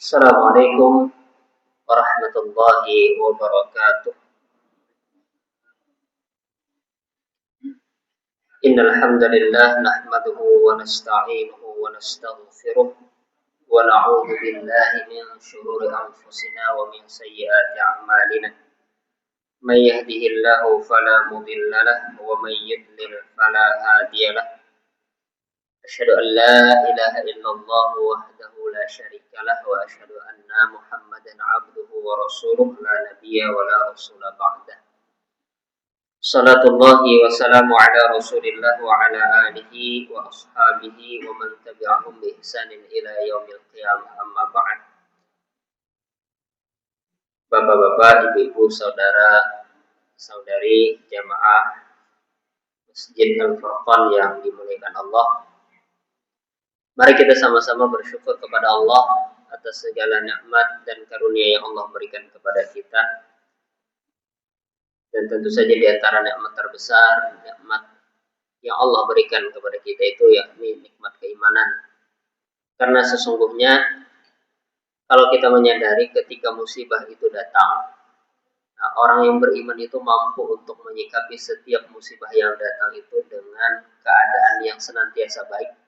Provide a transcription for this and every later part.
Assalamualaikum warahmatullahi wabarakatuh. Innal hamdalillah nahmaduhu wa nasta'inuhu wa nastaghfiruh wa na'udzu billahi min shururi anfusina wa min sayyiati a'malina. May yahdihillahu fala mudilla lahu wa may yudlil fala hadiya lahu. Asyhadu an la ilaha illallah wahdahu la syarika lahu wa asyhadu anna Muhammadan 'abduhu wa rasuluhu la nabiyya wa la rasula ba'dah. Salatullahi wa salamu ala rasulillah wa ala alihi wa ashabihi wa man tabi'ahum bi ihsanin ila yaumil qiyamah, amma ba'd. Bapak-bapak, ibu-ibu, saudara-saudari jamaah Masjid Al-Furqan yang dimuliakan Allah, mari kita sama-sama bersyukur kepada Allah atas segala nikmat dan karunia yang Allah berikan kepada kita. Dan tentu saja di antara nikmat terbesar, nikmat yang Allah berikan kepada kita itu yakni nikmat keimanan. Karena sesungguhnya kalau kita menyadari ketika musibah itu datang, orang yang beriman itu mampu untuk menyikapi setiap musibah yang datang itu dengan keadaan yang senantiasa baik.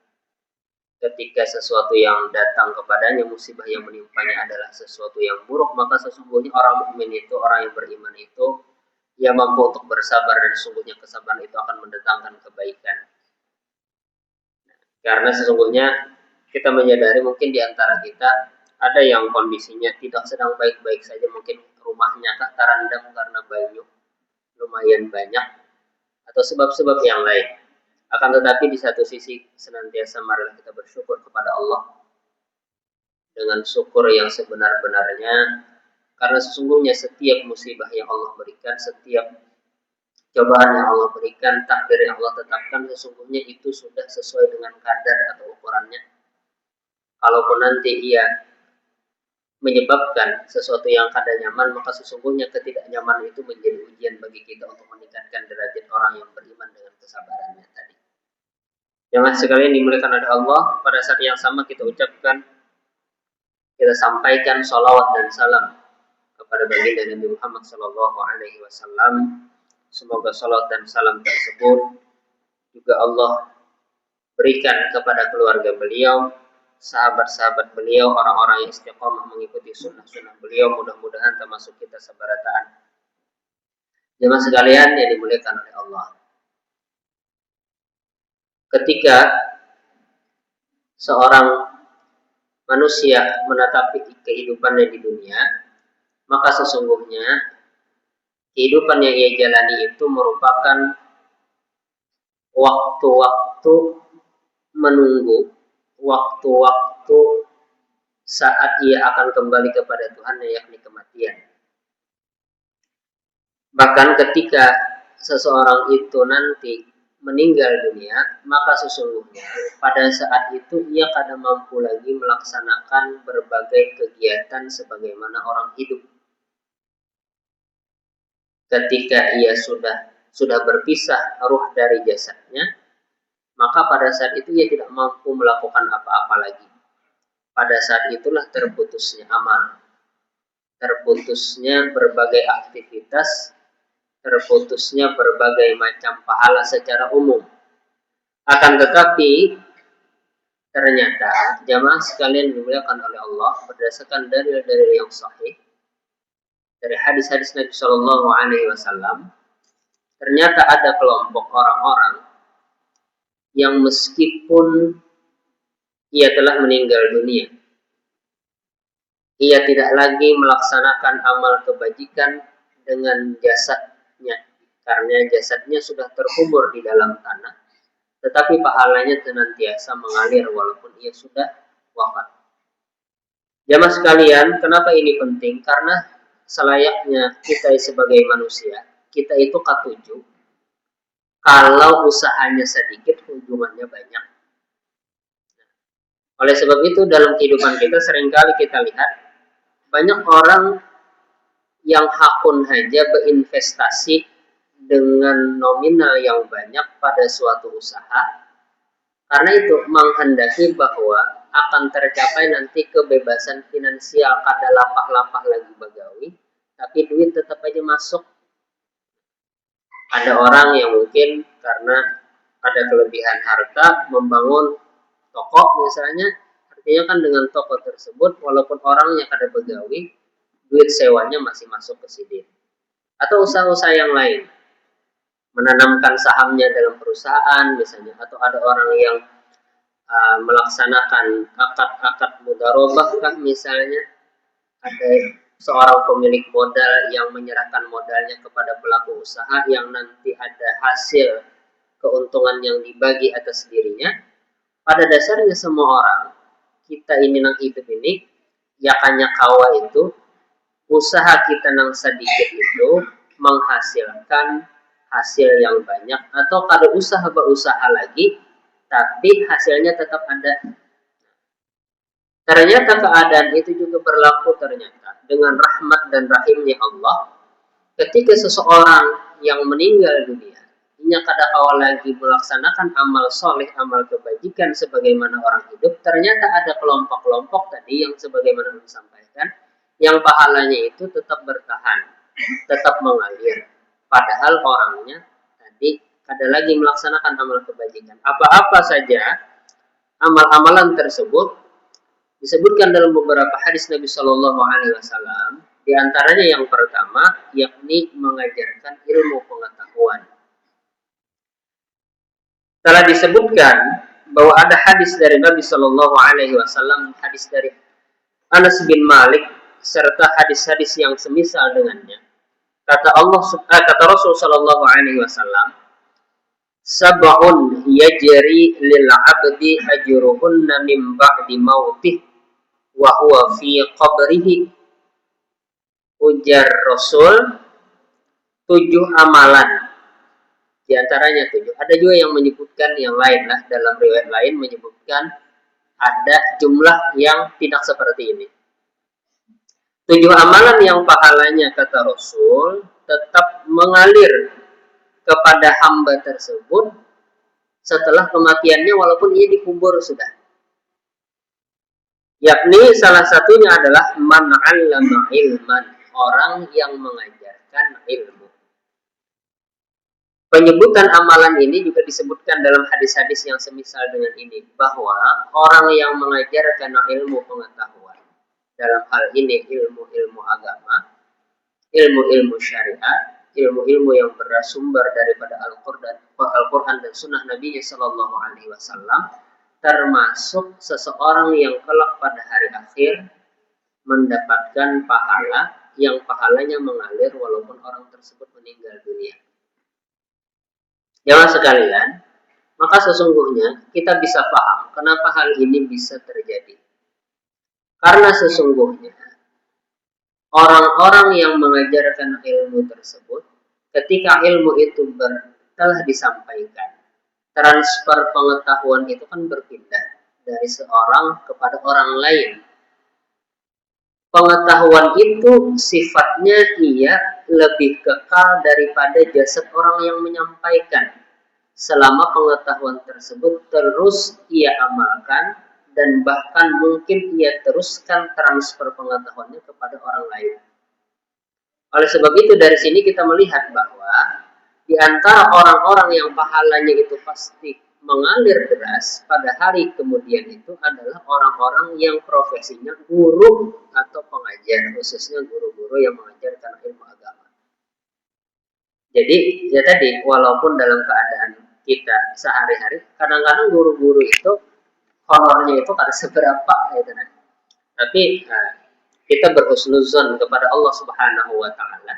Ketika sesuatu yang datang kepadanya, musibah yang menimpanya adalah sesuatu yang buruk, maka sesungguhnya orang mukmin itu, orang yang beriman itu, ia mampu untuk bersabar, dan sesungguhnya kesabaran itu akan mendatangkan kebaikan. Karena sesungguhnya kita menyadari mungkin di antara kita ada yang kondisinya tidak sedang baik-baik saja, mungkin rumahnya terendam karena banyu lumayan banyak atau sebab-sebab yang lain. Akan tetapi di satu sisi senantiasa marilah kita bersyukur kepada Allah dengan syukur yang sebenar-benarnya. Karena sesungguhnya setiap musibah yang Allah berikan, setiap cobaan yang Allah berikan, takdir yang Allah tetapkan, sesungguhnya itu sudah sesuai dengan kadar atau ukurannya. Kalaupun nanti ia menyebabkan sesuatu yang kada nyaman, maka sesungguhnya ketidaknyamanan itu menjadi ujian bagi kita untuk meningkatkan derajat orang yang beriman dengan kesabarannya tadi. Jemaah sekalian dimuliakan oleh Allah, pada saat yang sama kita ucapkan, kita sampaikan salawat dan salam kepada baginda Nabi Muhammad sallallahu alaihi wasallam. Semoga salat dan salam tersebut juga Allah berikan kepada keluarga beliau, sahabat-sahabat beliau, orang-orang yang istiqomah mengikuti sunnah-sunnah beliau. Mudah-mudahan termasuk kita sebarataan. Jemaah sekalian yang dimuliakan oleh Allah, ketika seorang manusia menatapi kehidupannya di dunia, maka sesungguhnya kehidupan yang ia jalani itu merupakan waktu-waktu menunggu, waktu-waktu saat ia akan kembali kepada Tuhan, yakni kematian. Bahkan ketika seseorang itu nanti meninggal dunia, maka sesungguhnya pada saat itu ia kada mampu lagi melaksanakan berbagai kegiatan sebagaimana orang hidup. Ketika ia sudah berpisah ruh dari jasadnya, maka pada saat itu ia tidak mampu melakukan apa-apa lagi. Pada saat itulah terputusnya amal, terputusnya berbagai aktivitas, terputusnya berbagai macam pahala secara umum. Akan tetapi ternyata jamaah sekalian dimuliakan oleh Allah, berdasarkan dalil-dalil yang sahih dari hadis-hadis Nabi Shallallahu Alaihi Wasallam, ternyata ada kelompok orang-orang yang meskipun ia telah meninggal dunia, ia tidak lagi melaksanakan amal kebajikan dengan jasadnya, karena jasadnya sudah terkubur di dalam tanah, tetapi pahalanya senantiasa mengalir walaupun ia sudah wafat. Jamaah sekalian, kenapa ini penting? Karena selayaknya kita sebagai manusia, kita itu katuju kalau usahanya sedikit, hubungannya banyak. Oleh sebab itu dalam kehidupan kita seringkali kita lihat banyak orang yang hakun saja berinvestasi dengan nominal yang banyak pada suatu usaha, karena itu menghendaki bahwa akan tercapai nanti kebebasan finansial, kada lapah-lapah lagi bagawi, tapi duit tetap aja masuk. Ada orang yang mungkin karena ada kelebihan harta membangun toko misalnya, artinya kan dengan toko tersebut walaupun orangnya kada begawi, duit sewanya masih masuk ke sini. Atau usaha-usaha yang lain, menanamkan sahamnya dalam perusahaan misalnya, atau ada orang yang melaksanakan akad-akad mudharabah kan misalnya, ada seorang pemilik modal yang menyerahkan modalnya kepada pelaku usaha yang nanti ada hasil keuntungan yang dibagi atas dirinya. Pada dasarnya semua orang kita ini nang hidup ini ya kanya kawa itu usaha kita nang sedikit itu menghasilkan hasil yang banyak, atau kada usaha berusaha lagi tapi hasilnya tetap ada. Ternyata keadaan itu juga berlaku ternyata dengan rahmat dan rahimnya Allah. Ketika seseorang yang meninggal dunia, inya kada kawal lagi melaksanakan amal soleh, amal kebajikan sebagaimana orang hidup, ternyata ada kelompok-kelompok tadi yang sebagaimana disampaikan, yang pahalanya itu tetap bertahan, tetap mengalir. Padahal orangnya tadi kada lagi melaksanakan amal kebajikan. Apa-apa saja amal-amalan tersebut disebutkan dalam beberapa hadis Nabi Shallallahu Alaihi Wasallam. Di antaranya yang pertama, yakni mengajarkan ilmu pengetahuan. Telah disebutkan bahwa ada hadis dari Nabi Shallallahu Alaihi Wasallam, hadis dari Anas bin Malik, serta hadis-hadis yang semisal dengannya. Kata Rasul Shallallahu Alaihi Wasallam, sab'un yajri lil 'abdi ajruhunna min ba'di mautih wa huwa fi qabrihi. Ujar Rasul, 7 amalan, di antaranya 7. Ada juga yang menyebutkan yang lain lah, dalam riwayat lain menyebutkan ada jumlah yang tidak seperti ini. 7 amalan yang pahalanya kata Rasul tetap mengalir kepada hamba tersebut setelah kematiannya walaupun ia dikubur sudah. Yakni salah satunya adalah man 'allama ilman, orang yang mengajarkan ilmu. Penyebutan amalan ini juga disebutkan dalam hadis-hadis yang semisal dengan ini, bahwa orang yang mengajarkan ilmu pengetahuan, dalam hal ini ilmu-ilmu agama, ilmu-ilmu syariat, ilmu-ilmu yang bersumber daripada Al-Quran dan Sunnah Nabi Sallallahu Alaihi Wasallam, termasuk seseorang yang kelak pada hari akhir mendapatkan pahala yang pahalanya mengalir walaupun orang tersebut meninggal dunia. Jamaah sekalian, maka sesungguhnya kita bisa paham kenapa hal ini bisa terjadi. Karena sesungguhnya orang-orang yang mengajarkan ilmu tersebut, ketika ilmu itu telah disampaikan, transfer pengetahuan itu kan berpindah dari seorang kepada orang lain. Pengetahuan itu sifatnya ia lebih kekal daripada jasad orang yang menyampaikan, selama pengetahuan tersebut terus ia amalkan dan bahkan mungkin ia teruskan transfer pengetahuannya kepada orang lain. Oleh sebab itu dari sini kita melihat bahwa di antara orang-orang yang pahalanya itu pasti mengalir deras pada hari kemudian itu adalah orang-orang yang profesinya guru atau pengajar, khususnya guru-guru yang mengajarkan ilmu agama. Jadi ya tadi, walaupun dalam keadaan kita sehari-hari kadang-kadang guru-guru itu honornya itu kada seberapa gitu kan. Tapi kita berhusnuzon kepada Allah Subhanahu wa taala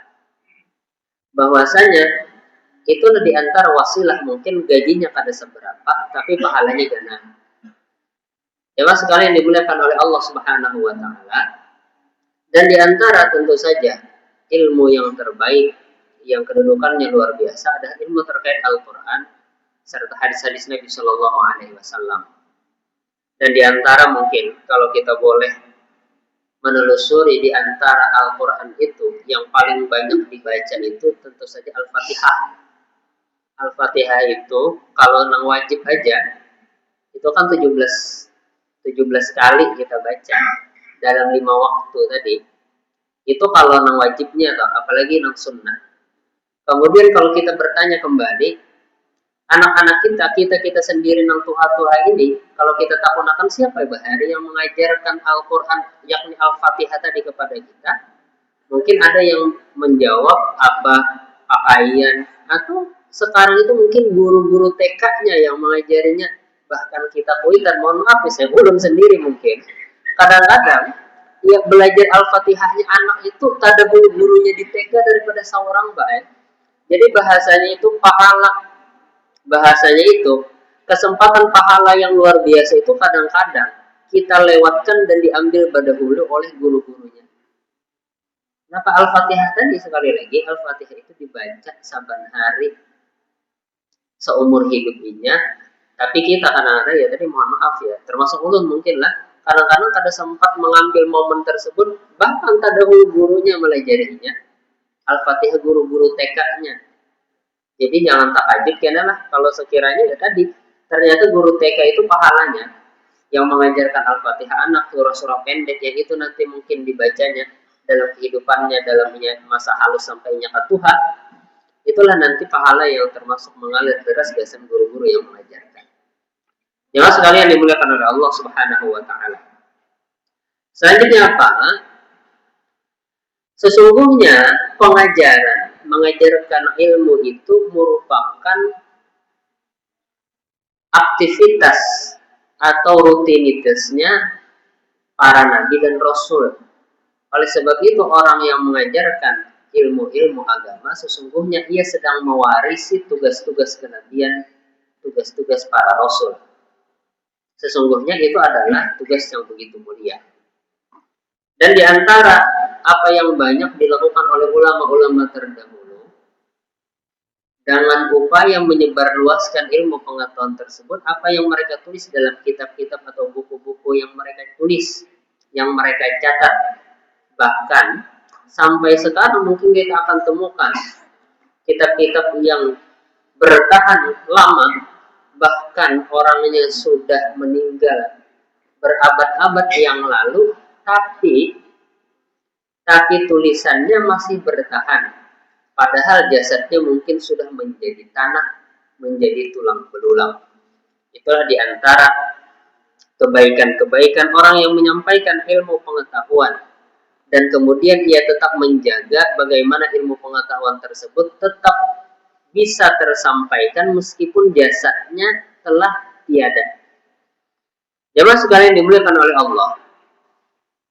bahwasanya itu di antara wasilah, mungkin gajinya kada seberapa tapi pahalanya gana. Jemaah sekalian dimuliakan oleh Allah Subhanahu wa taala, dan di antara tentu saja ilmu yang terbaik yang kedudukannya luar biasa adalah ilmu terkait Al-Qur'an serta hadis-hadis Nabi Shallallahu Alaihi Wasallam. Dan di antara mungkin kalau kita boleh menelusuri di antara Al-Quran itu yang paling banyak dibaca itu tentu saja Al-Fatihah. Al-Fatihah itu kalau nang wajib aja itu kan 17 17 kali kita baca dalam 5 waktu tadi, itu kalau nang wajibnya atau apalagi nang sunnah. Kemudian kalau kita bertanya kembali, anak-anak kita sendiri nang tuha-tuha ini, kalau kita takunakan siapa bahari yang mengajarkan Al-Quran, yakni Al-Fatihah tadi kepada kita, mungkin ada yang menjawab apa pakaian, atau sekarang itu mungkin guru-guru TK-nya yang mengajarinya, bahkan kita kuitan, mohon maaf saya belum sendiri mungkin. Kadang-kadang ya belajar Al-Fatihahnya anak itu tak ada guru-gurunya di TK daripada seorang baik. Jadi bahasanya itu pahala, bahasanya itu kesempatan pahala yang luar biasa itu kadang-kadang kita lewatkan dan diambil dahulu oleh guru-gurunya. Kenapa Al-Fatihah tadi sekali lagi, Al-Fatihah itu dibaca saban hari seumur hidupnya. Tapi kita kadang-kadang ya tadi mohon maaf ya, termasuk ulun mungkin lah, kadang-kadang kada sempat mengambil momen tersebut, bahkan tak ada gurunya melajarinya Al-Fatihah, guru-guru TK-nya. Jadi jangan takjub karena lah kalau sekiranya ya tadi ternyata guru TK itu pahalanya yang mengajarkan Al-Fatihah anak surah-surah pendek yang itu nanti mungkin dibacanya dalam kehidupannya, dalam masa halus sampai nyakat Tuhan, itulah nanti pahala yang termasuk mengalir deras biasanya guru-guru yang mengajarkan. Jemaah sekalian dimuliakan oleh Allah Subhanahu wa taala. Selanjutnya apa? Sesungguhnya mengajarkan ilmu itu merupakan aktivitas atau rutinitasnya para nabi dan rasul. Oleh sebab itu orang yang mengajarkan ilmu-ilmu agama sesungguhnya ia sedang mewarisi tugas-tugas kenabian, tugas-tugas para rasul. Sesungguhnya itu adalah tugas yang begitu mulia. Dan di antara apa yang banyak dilakukan oleh ulama-ulama terdahulu dengan upaya menyebarluaskan ilmu pengetahuan tersebut, apa yang mereka tulis dalam kitab-kitab atau buku-buku yang mereka tulis, yang mereka catat, bahkan sampai sekarang mungkin kita akan temukan kitab-kitab yang bertahan lama, bahkan orangnya sudah meninggal berabad-abad yang lalu, tapi tulisannya masih bertahan. Padahal jasadnya mungkin sudah menjadi tanah, menjadi tulang belulang. Itulah diantara kebaikan-kebaikan orang yang menyampaikan ilmu pengetahuan. Dan kemudian ia tetap menjaga bagaimana ilmu pengetahuan tersebut tetap bisa tersampaikan meskipun jasadnya telah tiada. Jemaah sekalian dimuliakan oleh Allah.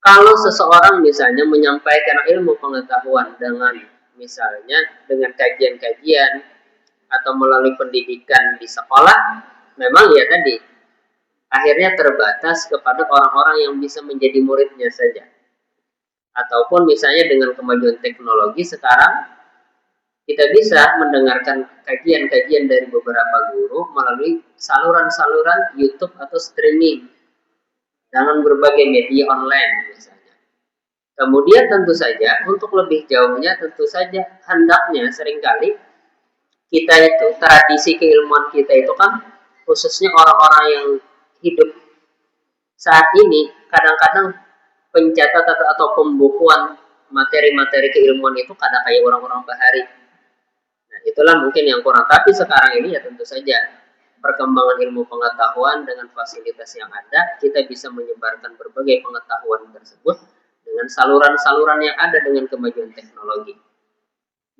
Kalau seseorang misalnya menyampaikan ilmu pengetahuan dengan misalnya dengan kajian-kajian atau melalui pendidikan di sekolah, memang ya tadi akhirnya terbatas kepada orang-orang yang bisa menjadi muridnya saja. Ataupun misalnya dengan kemajuan teknologi sekarang kita bisa mendengarkan kajian-kajian dari beberapa guru melalui saluran-saluran YouTube atau streaming dengan berbagai media online misalnya. Kemudian tentu saja untuk lebih jauhnya tentu saja hendaknya seringkali kita itu tradisi keilmuan kita itu kan khususnya orang-orang yang hidup saat ini kadang-kadang pencatatan atau pembukuan materi-materi keilmuan itu kadang kayak orang-orang bahari. Nah, itulah mungkin yang kurang. Tapi sekarang ini ya tentu saja perkembangan ilmu pengetahuan dengan fasilitas yang ada, kita bisa menyebarkan berbagai pengetahuan tersebut dengan saluran-saluran yang ada dengan kemajuan teknologi.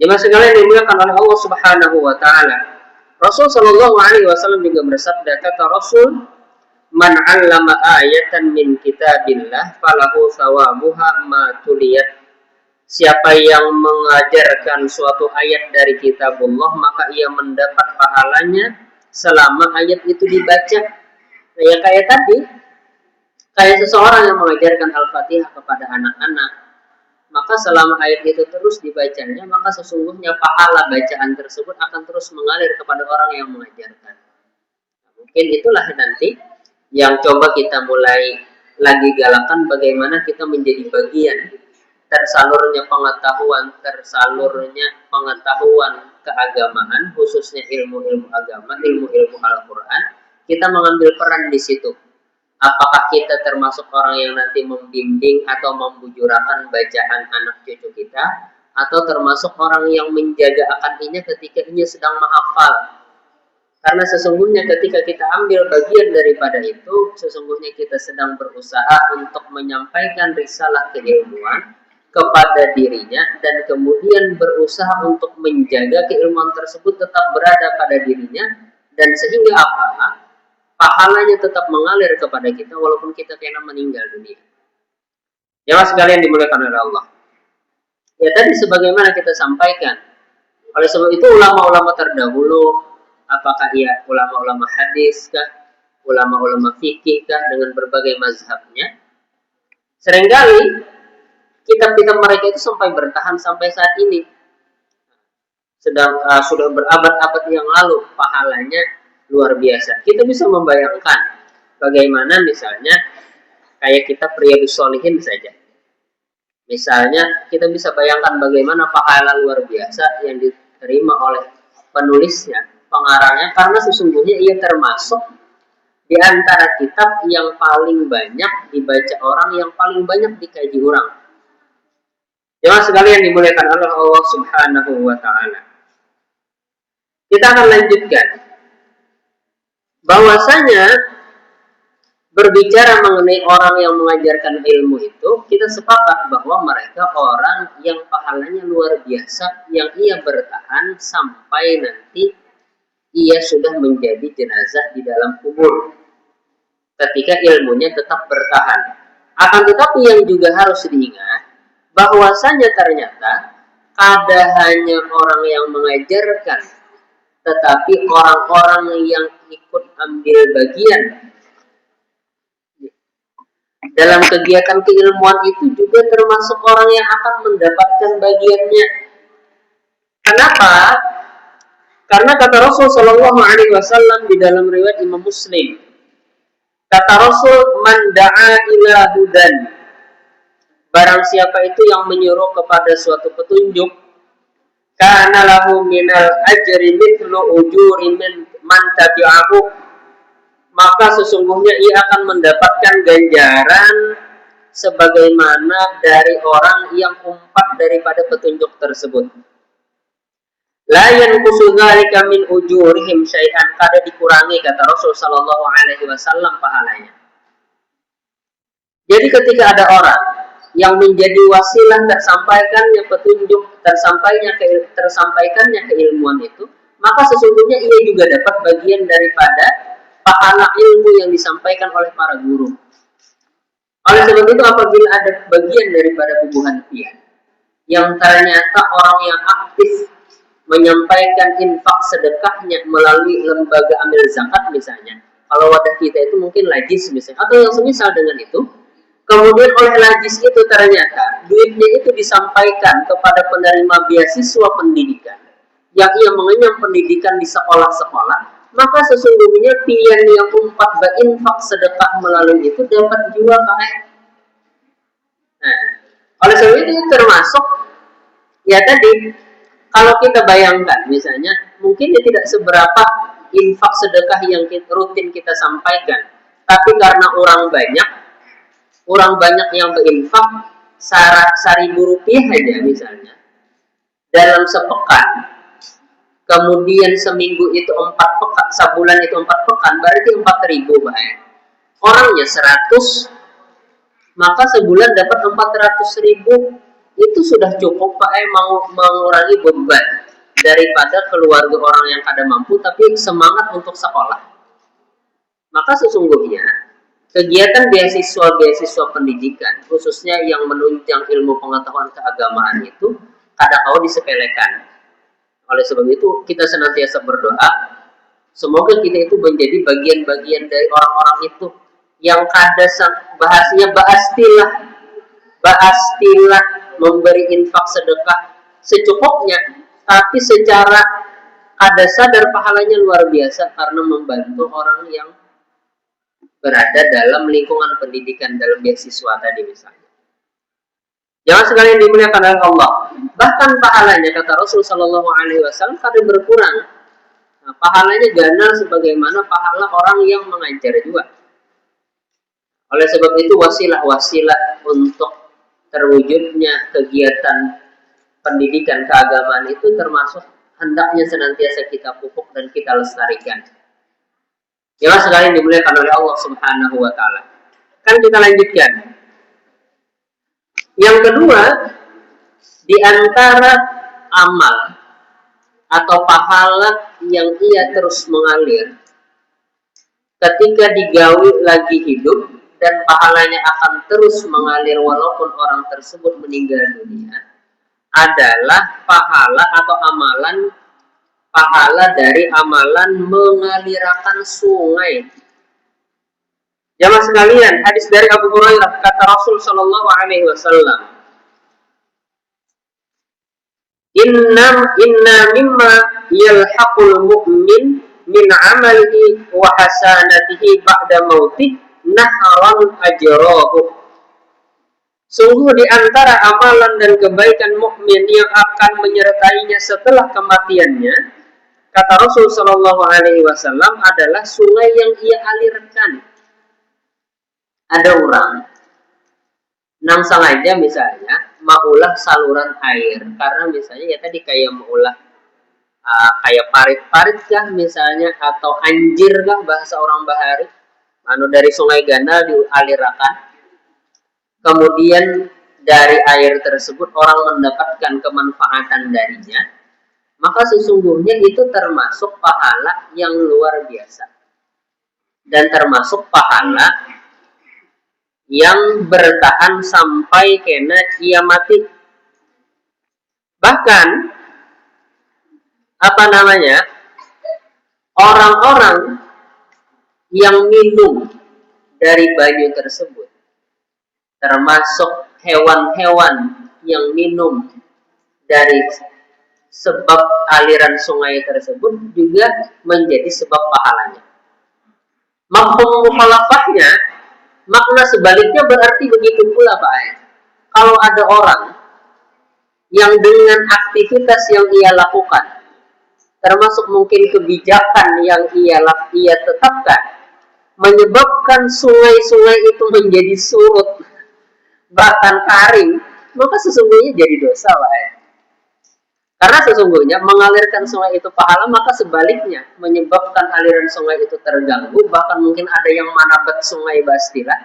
Jemaah sekalian dimuliakan oleh Allah Subhanahu wa taala. Rasul sallallahu alaihi wasallam juga bersabda, kata Rasul, "Man 'allama ayatan min kitabillah falahu thawabuha ma tuliyat." Siapa yang mengajarkan suatu ayat dari kitabullah, maka ia mendapat pahalanya selama ayat itu dibaca. Nah, ya kayak tadi, kayak seseorang yang mengajarkan Al-Fatihah kepada anak-anak, maka selama ayat itu terus dibacanya, maka sesungguhnya pahala bacaan tersebut akan terus mengalir kepada orang yang mengajarkan. Nah, mungkin itulah nanti yang coba kita mulai lagi galakan, bagaimana kita menjadi bagian tersalurnya pengetahuan keagamaan, khususnya ilmu-ilmu agama, ilmu-ilmu Al-Quran, kita mengambil peran di situ. Apakah kita termasuk orang yang nanti membimbing atau membujurakan bacaan anak cucu kita, atau termasuk orang yang menjaga akan inya ketika inya sedang menghafal? Karena sesungguhnya ketika kita ambil bagian daripada itu, sesungguhnya kita sedang berusaha untuk menyampaikan risalah keilmuan kepada dirinya, dan kemudian berusaha untuk menjaga keilmuan tersebut tetap berada pada dirinya, dan sehingga apa? Pahalanya tetap mengalir kepada kita walaupun kita kena meninggal dunia. Jemaah sekalian dimuliakan oleh Allah. Ya tadi sebagaimana kita sampaikan, oleh sebab itu ulama-ulama terdahulu, apakah ia ulama-ulama hadis kah, ulama-ulama fikih kah, dengan berbagai mazhabnya, seringkali kitab-kitab mereka itu sampai bertahan sampai saat ini. Sudah berabad-abad yang lalu, pahalanya luar biasa. Kita bisa membayangkan bagaimana misalnya kayak kitab Riyadhus Shalihin saja. Misalnya kita bisa bayangkan bagaimana pahala luar biasa yang diterima oleh penulisnya, pengarangnya, karena sesungguhnya ia termasuk di antara kitab yang paling banyak dibaca orang, yang paling banyak dikaji orang. Jemaah sekalian dimuliakan oleh Allah Subhanahu wa taala. Kita akan lanjutkan bahwasanya berbicara mengenai orang yang mengajarkan ilmu itu, kita sepakat bahwa mereka orang yang pahalanya luar biasa, yang ia bertahan sampai nanti ia sudah menjadi jenazah di dalam kubur ketika ilmunya tetap bertahan. Akan tetapi yang juga harus diingat bahwasanya ternyata kada hanya orang yang mengajarkan, tetapi orang-orang yang ikut ambil bagian dalam kegiatan keilmuan itu juga termasuk orang yang akan mendapatkan bagiannya. Kenapa? Karena kata Rasul Shallallahu Alaihi Wasallam di dalam riwayat Imam Muslim, kata Rasul, man da'a ila hudan, barang siapa itu yang menyuruh kepada suatu petunjuk, kana lahu minal ajri mithlu ujuri man tabi'ahu, maka sesungguhnya ia akan mendapatkan ganjaran sebagaimana dari orang yang umpat daripada petunjuk tersebut. La yanqusu dzalika min ujurihim syai'an, kada dikurangi, kata Rasul sallallahu alaihi wasallam, pahalanya. Jadi ketika ada orang yang menjadi wasilah tersampaikannya petunjuk, tersampaikannya keilmuan itu, maka sesungguhnya ia juga dapat bagian daripada pahala ilmu yang disampaikan oleh para guru. Oleh sebab itu, apabila ada bagian daripada tubuhan pian yang ternyata orang yang aktif menyampaikan infak sedekahnya melalui lembaga amil zakat misalnya, kalau wadah kita itu mungkin lajis misalnya, atau yang semisal dengan itu, kemudian oleh lajis itu ternyata duitnya itu disampaikan kepada penerima beasiswa pendidikan yang ia mengenyam pendidikan di sekolah-sekolah, maka sesungguhnya pian yang umpat berinfak sedekah melalui itu dapat juga pakai. Nah, oleh sebab itu termasuk ya tadi, kalau kita bayangkan misalnya, mungkin dia tidak seberapa infak sedekah yang rutin kita sampaikan, tapi karena orang banyak yang berinfak 1.000 rupiah aja misalnya dalam sepekan, kemudian seminggu itu 4 pekan, sebulan itu 4 pekan, berarti 4.000 baik. Orangnya 100, maka sebulan dapat 400.000. Itu sudah cukup Pak mau mengurangi beban daripada keluarga orang yang kada mampu tapi semangat untuk sekolah. Maka sesungguhnya kegiatan beasiswa pendidikan, khususnya yang menunjang ilmu pengetahuan keagamaan itu, kada kau disepelekan. Oleh sebab itu kita senantiasa berdoa semoga kita itu menjadi bagian-bagian dari orang-orang itu yang kada bahasanya baastilah memberi infak sedekah secukupnya, tapi secara kada sadar pahalanya luar biasa karena membantu orang yang berada dalam lingkungan pendidikan dalam beasiswa tadi misalnya. Jangan sekalian dimuliakan oleh Allah. Bahkan pahalanya kata Rasul Shallallahu Alaihi Wasallam kada berkurang. Nah, pahalanya ganal sebagaimana pahala orang yang mengajar juga. Oleh sebab itu wasilah-wasilah untuk terwujudnya kegiatan pendidikan keagamaan itu termasuk hendaknya senantiasa kita pupuk dan kita lestarikan. Jelas sekali dimuliakan oleh Allah Subhanahu wa taala. Kan kita lanjutkan. Yang kedua, di antara amal atau pahala yang ia terus mengalir ketika digawi lagi hidup dan pahalanya akan terus mengalir walaupun orang tersebut meninggal dunia adalah pahala atau pahala dari amalan mengalirkan sungai. Jamaah sekalian, hadis dari Abu Hurairah, kata Rasul Shallallahu Alaihi Wasallam, Inna mimma yalhaqul mu'min min amalihi wa hasanatihi ba'da mautih nahran ajrahu. Sungguh di antara amalan dan kebaikan mukmin yang akan menyertainya setelah kematiannya, kata Rasul Shallallahu Alaihi Wasallam, adalah sungai yang ia alirkan. Ada orang nang sengaja misalnya maulah saluran air, karena misalnya ya tadi kayak maulah kayak parit-parit kah misalnya, atau anjir kah bahasa orang Bahari, dari sungai Gana dialirkan. Kemudian dari air tersebut orang mendapatkan kemanfaatan darinya, maka sesungguhnya itu termasuk pahala yang luar biasa dan termasuk pahala yang bertahan sampai kena ia mati. Bahkan orang-orang yang minum dari banyu tersebut, termasuk hewan-hewan yang minum dari sebab aliran sungai tersebut juga menjadi sebab pahalanya. Mafhum mukhalafahnya, makna sebaliknya berarti begitu pula Pak Ayat. Kalau ada orang yang dengan aktivitas yang ia lakukan, termasuk mungkin kebijakan yang ia tetapkan, menyebabkan sungai-sungai itu menjadi surut, bahkan kering, maka sesungguhnya jadi dosa Pak Ayat. Karena sesungguhnya mengalirkan sungai itu pahala, maka sebaliknya menyebabkan aliran sungai itu terganggu, bahkan mungkin ada yang manabat sungai Bastilah.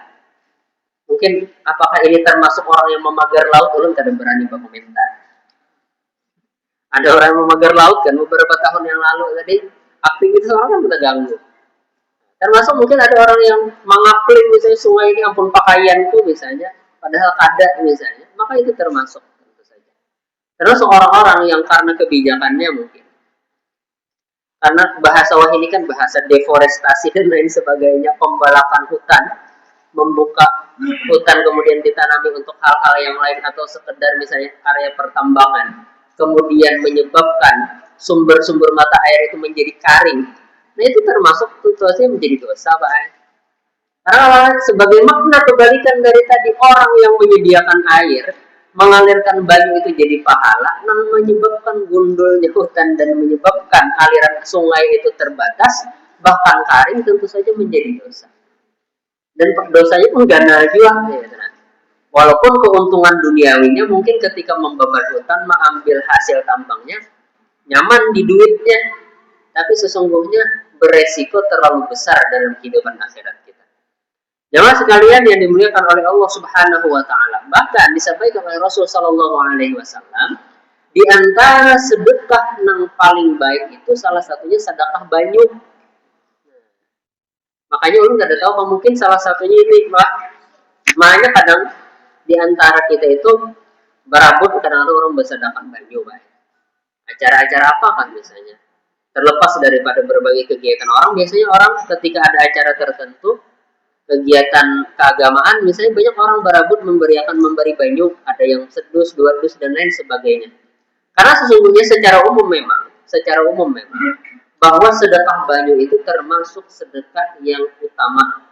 Mungkin apakah ini termasuk orang yang memagar laut? Ulun kadang berani berkomentar. Ada orang yang memagar laut kan beberapa tahun yang lalu tadi, aktivitas orang kan terganggu. Termasuk mungkin ada orang yang mengapling misalnya sungai ini ampun pakaianku misalnya, padahal kada misalnya, maka itu termasuk. Terus orang-orang yang karena kebijakannya mungkin, karena bahasa wah ini kan bahasa deforestasi dan lain sebagainya, pembalakan hutan, membuka hutan kemudian ditanami untuk hal-hal yang lain, atau sekedar misalnya area pertambangan, kemudian menyebabkan sumber-sumber mata air itu menjadi karing. Nah itu termasuk situasinya menjadi dosa Pak. Karena sebagai makna kebalikan dari tadi, orang yang menyediakan air, mengalirkan banyu itu jadi pahala, yang menyebabkan gundulnya hutan dan menyebabkan aliran sungai itu terbatas, bahkan karing, tentu saja menjadi dosa. Dan dosanya pun ganal juga. Ya, walaupun keuntungan duniawinya mungkin ketika membabat hutan, mengambil hasil tambangnya, nyaman di duitnya, tapi sesungguhnya beresiko terlalu besar dalam kehidupan akhirat kita. Jamaah sekalian yang dimuliakan oleh Allah Subhanahu wa taala. Bahkan disampaikan oleh Rasul sallallahu alaihi wasallam, di antara sedekah yang paling baik itu salah satunya sedekah banyu. Makanya ulun enggak tahu mungkin salah satunya ini Pak. Makanya kadang di antara kita itu berabut kadang-kadang orang bersedekah banyu, Pak. Acara-acara apa kan biasanya? Terlepas daripada berbagai kegiatan orang, biasanya orang ketika ada acara tertentu, kegiatan keagamaan, misalnya banyak orang berabut memberi banyu, ada yang sedus, 2 dus dan lain sebagainya. Karena sesungguhnya secara umum memang bahwa sedekah banyu itu termasuk sedekah yang utama.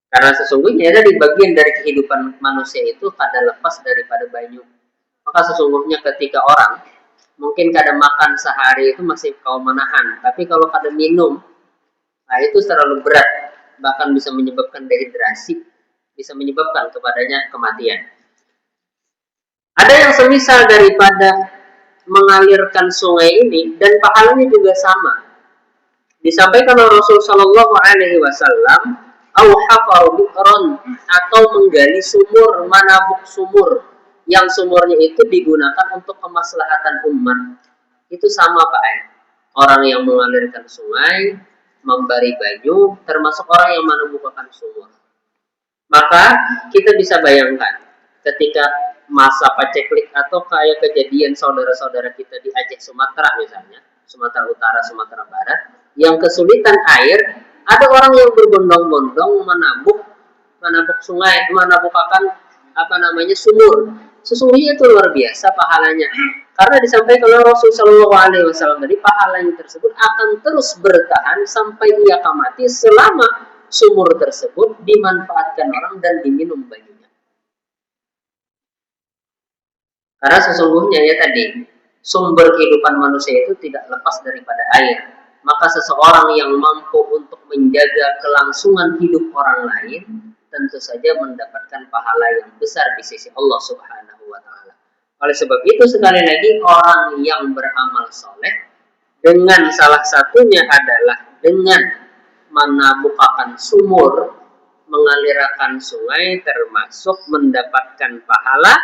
Karena sesungguhnya ada di bagian dari kehidupan manusia itu pada lepas daripada banyu. Maka sesungguhnya ketika orang mungkin kadang makan sehari itu masih kau menahan, tapi kalau kadang minum, nah itu terlalu berat. bahkan bisa menyebabkan dehidrasi, bisa menyebabkan kepadanya kematian. Ada yang semisal daripada mengalirkan sungai ini dan pahalanya juga sama. Disampaikan oleh Rasul Shallallahu Alaihi Wasallam, au hafaru bi'ron, atau menggali sumur, manabuk sumur, yang sumurnya itu digunakan untuk kemaslahatan umat. Itu sama Pak. Orang yang mengalirkan sungai, memberi banyu, termasuk orang yang menumbuhkan sumur. Maka kita bisa bayangkan ketika masa paceklik atau kayak kejadian saudara-saudara kita di Aceh, Sumatera misalnya, Sumatera Utara, Sumatera Barat, yang kesulitan air, ada orang yang berbondong-bondong menabuk sungai, menabukakan sumur. Sesungguhnya itu luar biasa pahalanya. Karena disampaikan oleh Rasul Shallallahu Alaihi Wasallam tadi, pahalanya tersebut akan terus bertahan sampai ia mati selama sumur tersebut dimanfaatkan orang dan diminum banyunya. Karena sesungguhnya ya tadi, sumber kehidupan manusia itu tidak lepas daripada air. Maka seseorang yang mampu untuk menjaga kelangsungan hidup orang lain, tentu saja mendapatkan pahala yang besar di sisi Allah Subhanahu wa Ta'ala. Oleh sebab itu, sekali lagi, orang yang beramal soleh, dengan salah satunya adalah dengan menabukakan sumur, mengalirkan sungai, termasuk mendapatkan pahala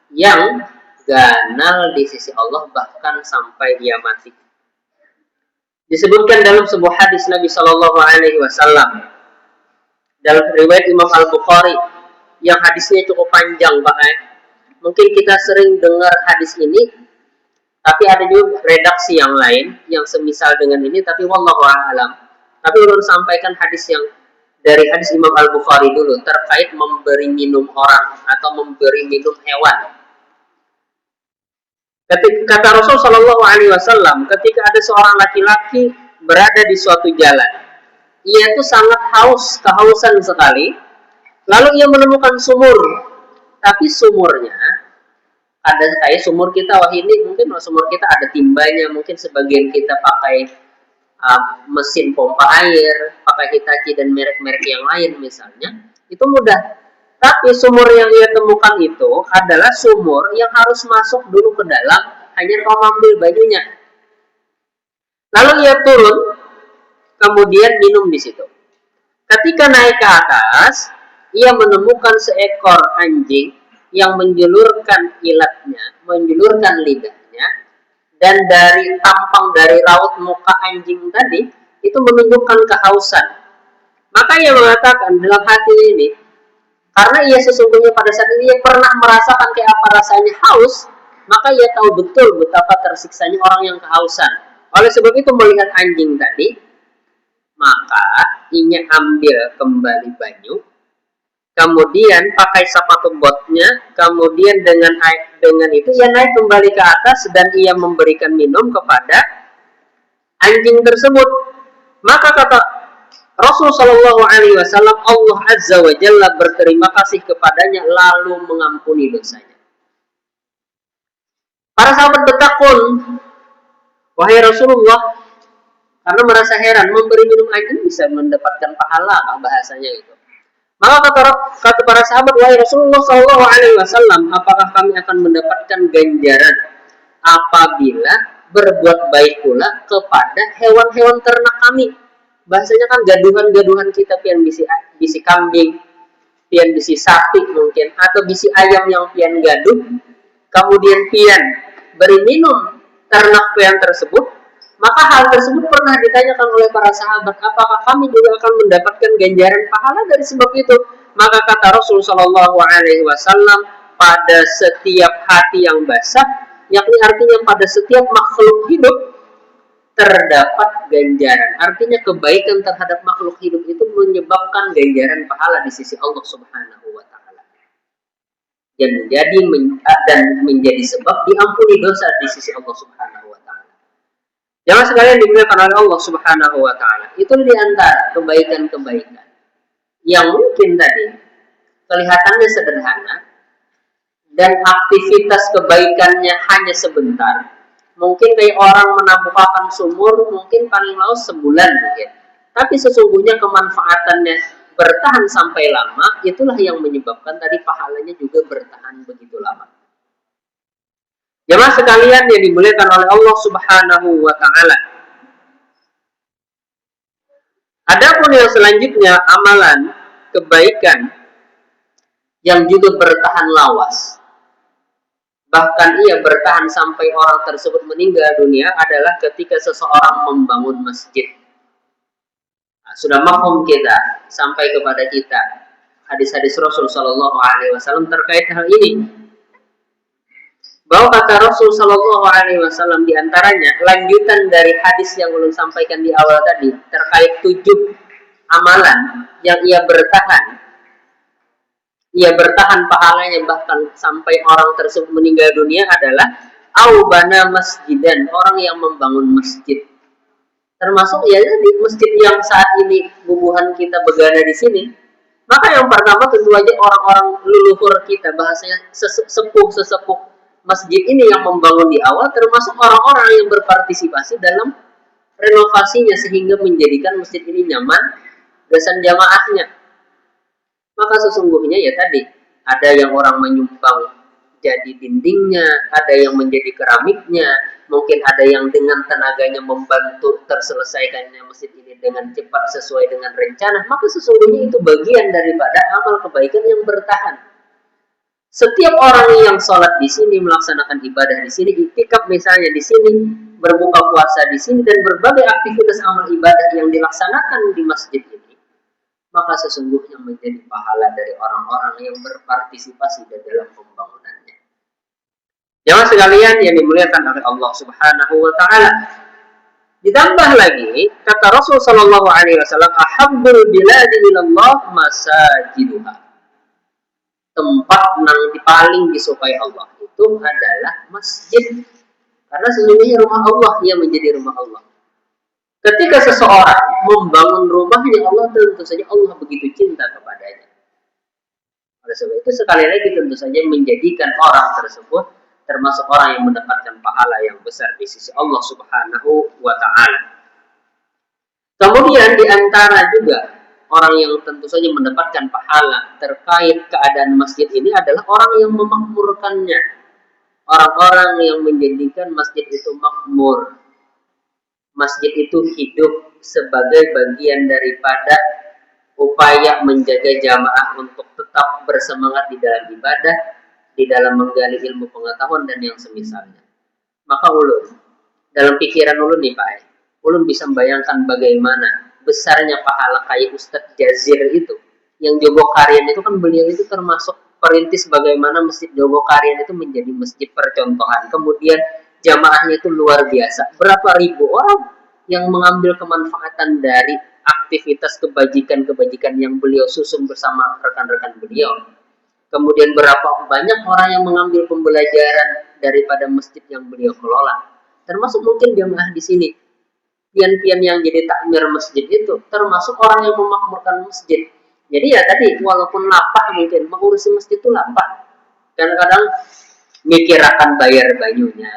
yang ganal di sisi Allah bahkan sampai dia mati. Disebutkan dalam sebuah hadis Nabi Shallallahu Alaihi Wasallam dalam riwayat Imam Al Bukhari yang hadisnya cukup panjang Pak. Mungkin kita sering dengar hadis ini, tapi ada juga redaksi yang lain yang semisal dengan ini, tapi wallahu a'lam. Tapi ulun sampaikan hadis yang dari hadis Imam Al Bukhari dulu terkait memberi minum orang atau memberi minum hewan. Kata Rasul Shallallahu Alaihi Wasallam, ketika ada seorang laki-laki berada di suatu jalan, ia itu sangat kehausan sekali. Lalu ia menemukan sumur, tapi sumurnya ada kayak sumur kita, wah ini mungkin sumur kita ada timbanya, mungkin sebagian kita pakai mesin pompa air, pakai Hitachi dan merek-merek yang lain misalnya, itu mudah. Tapi sumur yang ia temukan itu adalah sumur yang harus masuk dulu ke dalam, hanya kau ambil bajunya. Lalu ia turun, kemudian minum di situ. Ketika naik ke atas, ia menemukan seekor anjing yang menjulurkan ilatnya, menjulurkan lidahnya, dan dari tampang dari raut muka anjing tadi itu menunjukkan kehausan. Maka ia mengatakan dalam hati ini, karena ia sesungguhnya pada saat ini ia pernah merasakan kayak apa rasanya haus, maka ia tahu betul betapa tersiksanya orang yang kehausan. Oleh sebab itu melihat anjing tadi, maka ia ambil kembali banyu, kemudian pakai sepatu botnya, kemudian dengan itu ia naik kembali ke atas dan ia memberikan minum kepada anjing tersebut. Maka kata Rasul Shallallahu Alaihi Wasallam, Allah Azza wa Jalla berterima kasih kepadanya lalu mengampuni dosanya. Para sahabat bertakun, wahai Rasulullah, karena merasa heran, memberi minum anjing bisa mendapatkan pahala, bahasanya itu. Maka kata para sahabat, wahai Rasulullah Shallallahu Alaihi Wasallam, apakah kami akan mendapatkan ganjaran apabila berbuat baik pula kepada hewan-hewan ternak kami? Bahasanya kan gaduhan-gaduhan kita, pian bisi kambing, pian bisi sapi mungkin, atau bisi ayam yang pian gaduh, kemudian pian beri minum ternak pian tersebut. Maka hal tersebut pernah ditanyakan oleh para sahabat, apakah kami juga akan mendapatkan ganjaran pahala dari sebab itu? Maka kata Rasul Shallallahu Alaihi Wasallam, pada setiap hati yang basah, yakni artinya pada setiap makhluk hidup terdapat ganjaran. Artinya kebaikan terhadap makhluk hidup itu menyebabkan ganjaran pahala di sisi Allah Subhanahu wa Ta'ala. Dan menjadi sebab diampuni dosa di sisi Allah Subhanahu wa Ta'ala. Jangan sekalian dimuliakan oleh Allah Subhanahu wa Ta'ala. Itu di antara kebaikan-kebaikan yang mungkin tadi kelihatannya sederhana dan aktivitas kebaikannya hanya sebentar. Mungkin kayak orang menabukakan sumur, mungkin paling lama sebulan mungkin. Tapi sesungguhnya kemanfaatannya bertahan sampai lama, itulah yang menyebabkan tadi pahalanya juga bertahan begitu lama. Jemaah sekalian yang dimuliakan oleh Allah Subhanahu wa taala. Adapun yang selanjutnya amalan kebaikan yang juga bertahan lawas, bahkan ia bertahan sampai orang tersebut meninggal dunia adalah ketika seseorang membangun masjid. Nah, sudah mafhum kita sampai kepada kita hadis-hadis Rasul Shallallahu Alaihi Wasallam terkait hal ini. Bahwa kata Rasul Shallallahu Alaihi Wasallam diantaranya lanjutan dari hadis yang ulun sampaikan di awal tadi terkait 7 amalan yang ia bertahan pahalanya bahkan sampai orang tersebut meninggal dunia adalah aubana masjidan, orang yang membangun masjid. Termasuk ya di masjid yang saat ini bubuhan kita begana di sini. Maka yang pertama tentu aja orang-orang leluhur kita, bahasanya sesepuh masjid ini yang membangun di awal, termasuk orang-orang yang berpartisipasi dalam renovasinya sehingga menjadikan masjid ini nyaman dan jamaahnya. Maka sesungguhnya ya tadi ada yang orang menyumbang jadi dindingnya, ada yang menjadi keramiknya, mungkin ada yang dengan tenaganya membantu terselesaikannya masjid ini dengan cepat sesuai dengan rencana. Maka sesungguhnya itu bagian daripada amal kebaikan yang bertahan. Setiap orang yang sholat di sini, melaksanakan ibadah di sini, iktikaf misalnya di sini, berbuka puasa di sini, dan berbagai aktivitas amal ibadah yang dilaksanakan di masjid ini, maka sesungguhnya menjadi pahala dari orang-orang yang berpartisipasi di dalam pembangunannya. Jamaah sekalian yang dimuliakan oleh Allah Subhanahu wa taala. Ditambah lagi kata Rasul sallallahu alaihi wasallam, "Ahabbul biladi ilallah masajiduha." Tempat yang paling disukai Allah itu adalah masjid. Karena sesungguhnya rumah Allah yang menjadi rumah Allah. Ketika seseorang membangun rumahnya Allah, tentu saja Allah begitu cinta kepadanya. Oleh sebab itu sekali lagi tentu saja menjadikan orang tersebut termasuk orang yang mendapatkan pahala yang besar di sisi Allah Subhanahu wa taala. Kemudian di antara juga orang yang tentu saja mendapatkan pahala terkait keadaan masjid ini adalah orang yang memakmurkannya. Orang-orang yang menjadikan masjid itu makmur. Masjid itu hidup sebagai bagian daripada upaya menjaga jamaah untuk tetap bersemangat di dalam ibadah, di dalam menggali ilmu pengetahuan dan yang semisalnya. Maka ulun, dalam pikiran ulun nih Pak, ulun bisa membayangkan bagaimana besarnya pahala kayak Ustadz Jazir itu. Yang Jogokarian itu kan beliau itu termasuk perintis bagaimana Masjid Jogokarian itu menjadi masjid percontohan. Kemudian jamaahnya itu luar biasa. Berapa ribu orang yang mengambil kemanfaatan dari aktivitas kebajikan-kebajikan yang beliau susun bersama rekan-rekan beliau. Kemudian berapa banyak orang yang mengambil pembelajaran daripada masjid yang beliau kelola. Termasuk mungkin jamaah di sini. Pian-pian yang jadi takmir masjid itu termasuk orang yang memakmurkan masjid. Jadi ya tadi walaupun lapah mungkin mengurusi masjid itu lapah. Kadang-kadang mikir akan bayar banyunya.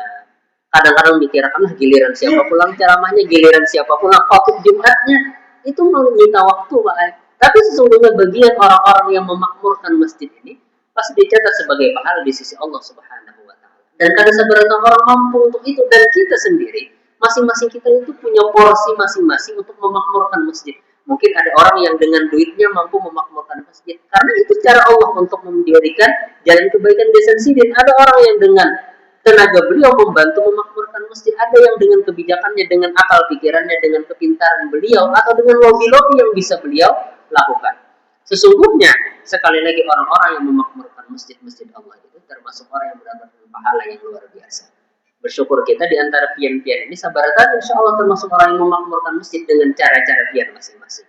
Kadang-kadang mikir akan giliran siapa pulang ceramahnya, giliran siapa pulang khotib Jumatnya. Itu menyita waktu Pak. Tapi sesungguhnya bagian orang-orang yang memakmurkan masjid ini pasti dicatat sebagai pahala di sisi Allah Subhanahu wa taala. Dan kada seberapa orang mampu untuk itu, dan kita sendiri masing-masing kita itu punya porsi masing-masing untuk memakmurkan masjid. Mungkin ada orang yang dengan duitnya mampu memakmurkan masjid. Karena itu cara Allah untuk memberikan jalan kebaikan desa sidin. Ada orang yang dengan tenaga beliau membantu memakmurkan masjid. Ada yang dengan kebijakannya, dengan akal pikirannya, dengan kepintaran beliau, atau dengan lobby-lobby yang bisa beliau lakukan. Sesungguhnya, sekali lagi orang-orang yang memakmurkan masjid-masjid Allah itu termasuk orang yang mendapatkan pahala yang luar biasa. Bersyukur kita di antara pian-pian ini sabaratan insya Allah termasuk orang yang memakmurkan masjid dengan cara-cara pian masing-masing.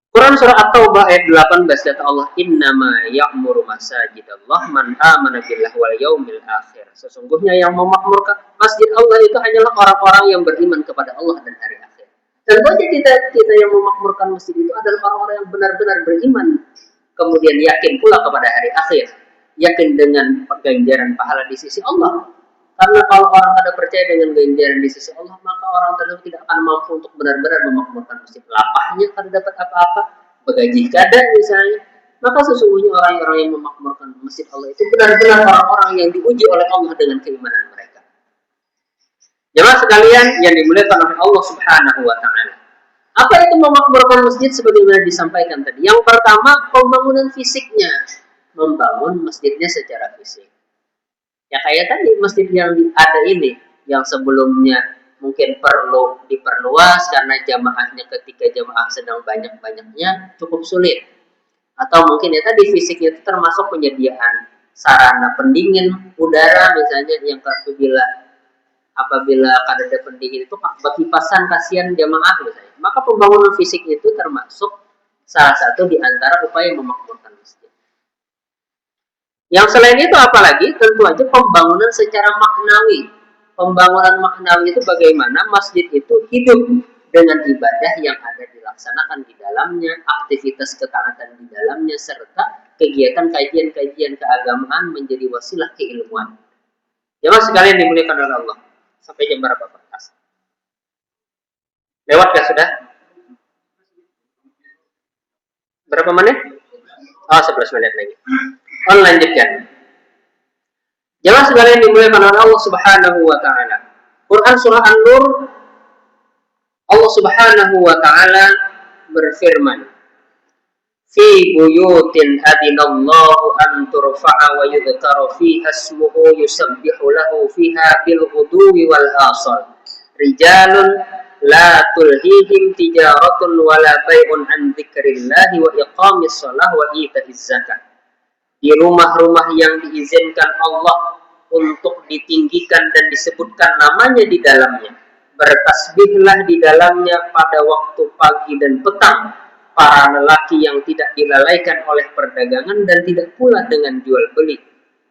Quran surah At-Taubah ayat 18 kata Allah, "Innama ya'muru masajidallah man amana billahi wal yaumil akhir." Sesungguhnya yang memakmurkan masjid Allah itu hanyalah orang-orang yang beriman kepada Allah dan hari akhir. Tentu saja kita yang memakmurkan masjid itu adalah orang-orang yang benar-benar beriman, kemudian yakin pula kepada hari akhir, yakin dengan ganjaran pahala di sisi Allah. Karena kalau orang kada percaya dengan ganjaran di sisi Allah, maka maka orang tersebut tidak akan mampu untuk benar-benar memakmurkan masjid. Lapahnya kada dapat apa-apa, begaji kada misalnya. Maka sesungguhnya orang-orang yang memakmurkan masjid Allah itu benar-benar orang-orang yang diuji oleh Allah dengan keimanan mereka. Jemaah sekalian yang dimuliakan oleh Allah Subhanahu wa taala. Apa itu memakmurkan masjid sebagaimana disampaikan tadi? Yang pertama, pembangunan fisiknya. Membangun masjidnya secara fisik. Ya kayak tadi masjid yang ada ini, yang sebelumnya mungkin perlu diperluas karena jamaahnya ketika jamaah sedang banyak-banyaknya cukup sulit. Atau mungkin ya tadi fisiknya itu termasuk penyediaan sarana pendingin udara misalnya yang apabila kadar pendingin itu kipasan kasihan jamaah misalnya. Maka pembangunan fisik itu termasuk salah satu di antara upaya memakmurkan masjid. Yang selain itu apalagi tentu aja pembangunan secara maknawi. Pembangunan maknawi itu bagaimana masjid itu hidup dengan ibadah yang ada dilaksanakan di dalamnya, aktivitas ketaatan di dalamnya, serta kegiatan kajian-kajian keagamaan menjadi wasilah keilmuan. Jemaah sekalian dimuliakan oleh Allah. Sampai jam berapa Pak? Lewat gak sudah? Berapa menit? Oh, 11 menit lagi. Lanjutkan. Jemaah sekalian dimuliakan oleh Allah Subhanahu wa taala. Quran surah An-Nur, Allah Subhanahu wa taala berfirman, "Fi buyutin adinallahu an turfa'a wa yudhkara fiha ismuhu yusabbihu lahu fiha bil ghuduwi wal asal. Rijalun la tulhihim tijaratun wala bai'un an dzikrillahi wa iqamis shalah wa ita'iz zakat." Di rumah-rumah yang diizinkan Allah untuk ditinggikan dan disebutkan namanya di dalamnya, bertasbihlah di dalamnya pada waktu pagi dan petang para lelaki yang tidak dilalaikan oleh perdagangan dan tidak pula dengan jual beli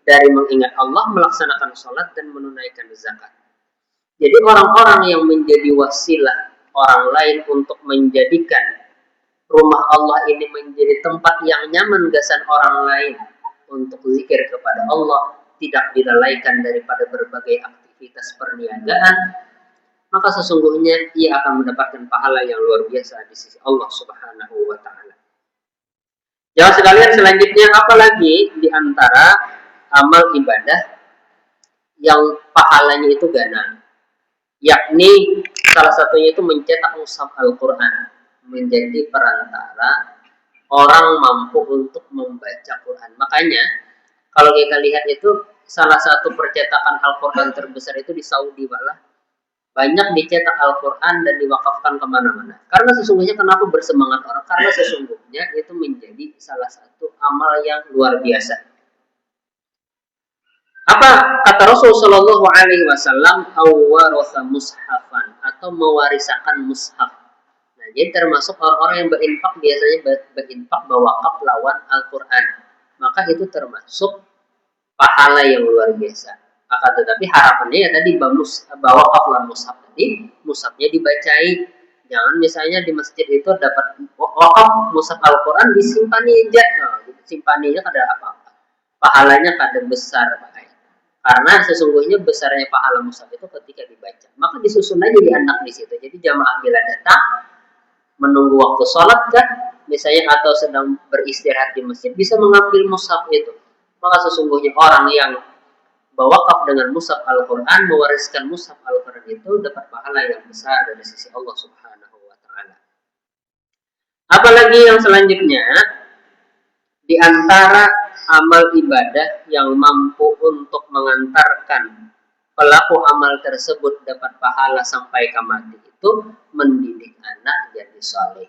dari mengingat Allah, melaksanakan sholat dan menunaikan zakat. Jadi orang-orang yang menjadi wasilah orang lain untuk menjadikan rumah Allah ini menjadi tempat yang nyaman gasan orang lain untuk zikir kepada Allah, tidak dilalaikan daripada berbagai aktivitas perniagaan, maka sesungguhnya ia akan mendapatkan pahala yang luar biasa di sisi Allah Subhanahu wa taala. Jamaah sekalian, selanjutnya apalagi di antara amal ibadah yang pahalanya itu gana, yakni salah satunya itu mencetak mushaf Al-Qur'an, menjadi perantara orang mampu untuk membaca Quran. Makanya kalau kita lihat itu salah satu percetakan Al-Quran terbesar itu di Saudi malah banyak dicetak Al-Quran dan diwakafkan kemana-mana. Karena sesungguhnya kenapa bersemangat orang? Karena sesungguhnya itu menjadi salah satu amal yang luar biasa. Apa kata Rasulullah Shallallahu Alaihi Wasallam? Awarotha mushafan, atau mewarisakan mushaf. Jadi termasuk orang-orang yang berinfak biasanya berinfak bawakaf lawan Al-Quran. Maka itu termasuk pahala yang luar biasa. Akan tetapi harapannya ya tadi bawakaf lawan mushaf tadi, mushafnya dibacai. Jangan misalnya di masjid itu dapat wakaf mushaf Al-Quran disimpan aja. Simpaninya kada apa-apa. Pahalanya kada besar. Karena sesungguhnya besarnya pahala mushaf itu ketika dibaca. Maka disusun aja di anak di situ. Jadi jamaah bila datang menunggu waktu sholat kan, misalnya atau sedang beristirahat di masjid, bisa mengambil mushaf itu. Maka sesungguhnya orang yang bawakaf dengan mushaf Al-Quran, mewariskan mushaf Al-Quran itu dapat pahala yang besar dari sisi Allah Subhanahu wa taala. Apalagi yang selanjutnya, di antara amal ibadah yang mampu untuk mengantarkan pelaku amal tersebut dapat pahala sampai ke mati itu mendidik anak jadi soleh.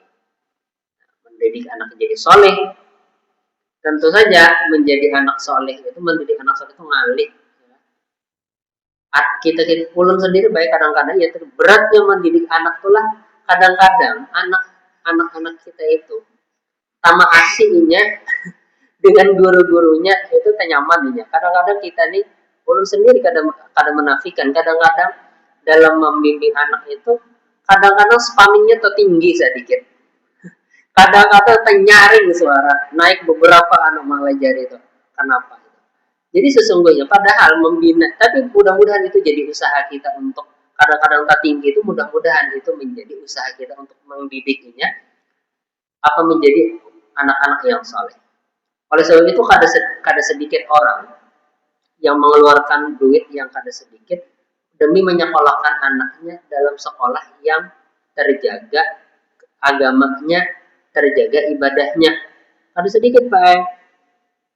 Mendidik anak jadi soleh, tentu saja menjadi anak soleh itu, mendidik anak soleh itu ngalih. Kita ulun sendiri baik kadang-kadang ya beratnya mendidik anak itulah kadang-kadang anak-anak kita itu tamak asingnya dengan guru-gurunya itu tenyamannya. Kadang-kadang kita nih ulun sendiri kadang menafikan, kadang-kadang dalam membimbing anak itu kadang-kadang spammingnya tertinggi sedikit, kadang-kadang penyaring suara naik beberapa malah jari itu. Kenapa? Jadi sesungguhnya padahal membina, tapi mudah-mudahan itu jadi usaha kita untuk kadang-kadang tak tinggi itu mudah-mudahan itu menjadi usaha kita untuk mendidiknya apa menjadi anak-anak yang soleh. Oleh sebab itu kada sedikit orang yang mengeluarkan duit yang kada sedikit demi menyekolahkan anaknya dalam sekolah yang terjaga agamanya, terjaga ibadahnya. Kada sedikit Pak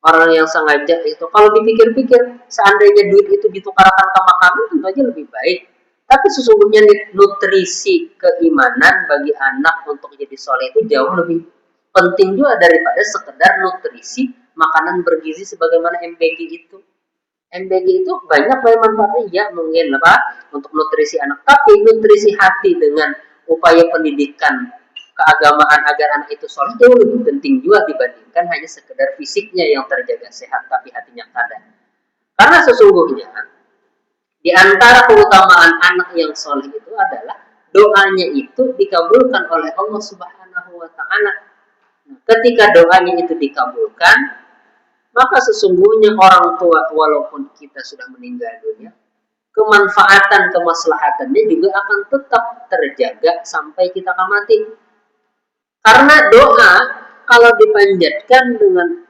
orang yang sengaja itu. Kalau dipikir-pikir, seandainya duit itu ditukarkan ke makanan tentu aja lebih baik. Tapi sesungguhnya nutrisi keimanan bagi anak untuk jadi soleh itu jauh lebih penting juga daripada sekedar nutrisi makanan bergizi sebagaimana MBG itu. MBG itu banyak manfaatnya ya mungkin apa untuk nutrisi anak, tapi nutrisi hati dengan upaya pendidikan keagamaan agar anak itu soleh jauh lebih penting juga dibandingkan hanya sekedar fisiknya yang terjaga sehat tapi hatinya kada. Karena sesungguhnya di antara keutamaan anak yang soleh itu adalah doanya itu dikabulkan oleh Allah Subhanahu wa Ta'ala. Ketika doanya itu dikabulkan, maka sesungguhnya orang tua walaupun kita sudah meninggal dunia, kemanfaatan kemaslahatannya juga akan tetap terjaga sampai kita mati. Karena doa kalau dipanjatkan dengan